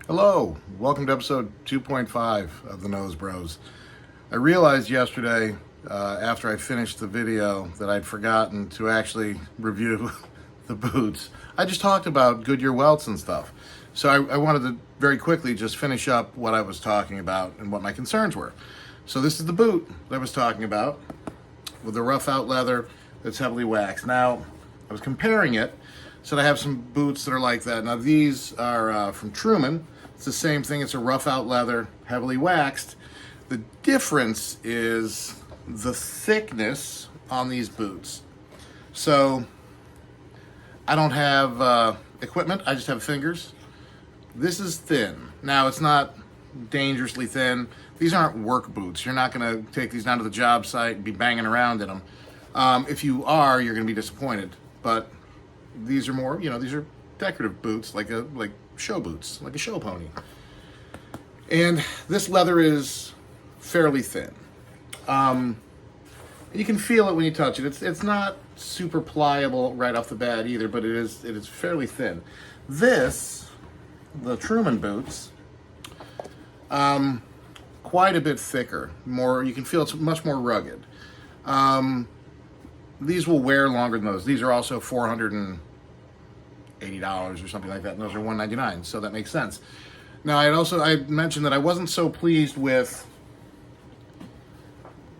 Hello, welcome to episode 2.5 of the Nose Bros. I realized yesterday, after I finished the video, that I'd forgotten to actually review the boots. I just talked about Goodyear welts and stuff. So I wanted to very quickly just finish up what I was talking about and what my concerns were. So this is the boot that I was talking about with the rough out leather that's heavily waxed. Now, I was comparing it, so I have some boots that are like that. Now these are from Truman. It's the same thing. It's a rough out leather, heavily waxed. The difference is the thickness on these boots. So I don't have equipment. I just have fingers. This is thin. Now it's not dangerously thin. These aren't work boots. You're not going to take these down to the job site and be banging around in them. If you are, you're going to be disappointed. But these are more, these are decorative boots, like show boots, like a show pony. And this leather is fairly thin. You can feel it when you touch it. It's not super pliable right off the bat either, but it is fairly thin. The Truman boots, quite a bit thicker. You can feel it's much more rugged. These will wear longer than those. These are also $480 or something like that, and those are $199, so that makes sense. Now, I mentioned that I wasn't so pleased with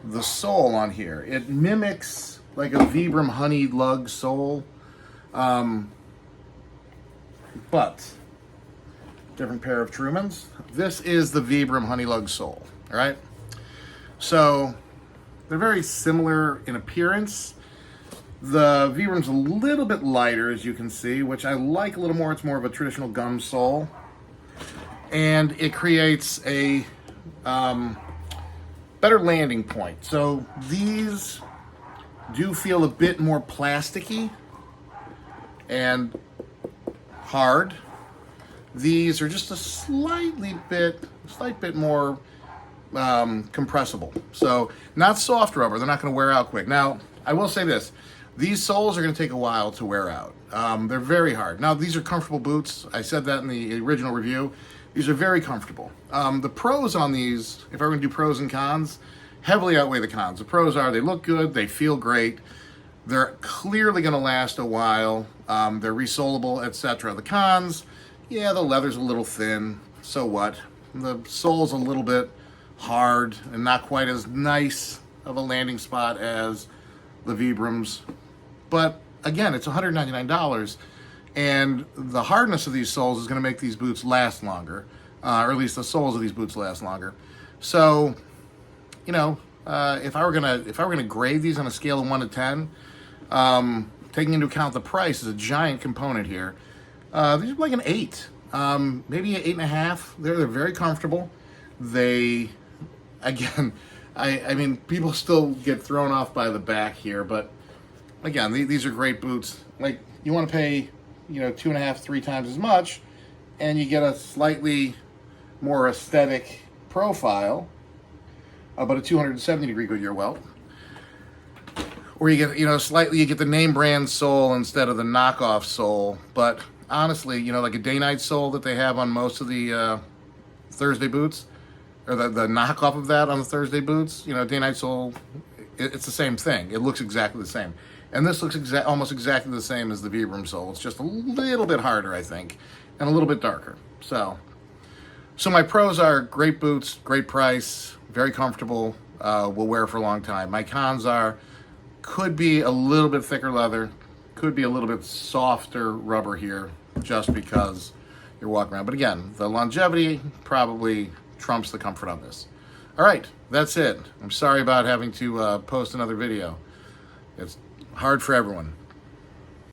the sole on here. It mimics like a Vibram honey lug sole, but different pair of Trumans. This is the Vibram honey lug sole, all right? So they're very similar in appearance. The Vibram's a little bit lighter, as you can see, which I like a little more. It's more of a traditional gum sole. And it creates a better landing point. So these do feel a bit more plasticky and hard. These are just a slight bit more compressible. So not soft rubber. They're not going to wear out quick. Now, I will say this. These soles are going to take a while to wear out. They're very hard. Now, these are comfortable boots. I said that in the original review. These are very comfortable. The pros on these, if I were going to do pros and cons, heavily outweigh the cons. The pros are they look good, they feel great, they're clearly going to last a while, they're resolable, etc. The cons, yeah, the leather's a little thin, so what? The sole's a little bit hard and not quite as nice of a landing spot as the Vibrams. But again, it's $199, and the hardness of these soles is going to make these boots last longer, or at least the soles of these boots last longer. So, if I were gonna grade these on a scale of 1 to 10, taking into account the price is a giant component here. These are like an 8, maybe an 8.5. They're very comfortable. They, again, I mean, people still get thrown off by the back here, but again, these are great boots. Like, you want to pay, 2.5, 3 times as much, and you get a slightly more aesthetic profile, but a 270-degree Goodyear welt. Or you get, you get the name brand sole instead of the knockoff sole. But honestly, like a day-night sole that they have on most of the Thursday boots, or the knockoff of that on the Thursday boots, day-night sole, it's the same thing. It looks exactly the same. And this looks almost exactly the same as the Vibram sole. It's just a little bit harder, I think, and a little bit darker. So my pros are great boots, great price, very comfortable, will wear for a long time. My cons are, could be a little bit thicker leather, could be a little bit softer rubber here, just because you're walking around. But again, the longevity probably trumps the comfort on this. All right, that's it. I'm sorry about having to post another video. It's hard for everyone.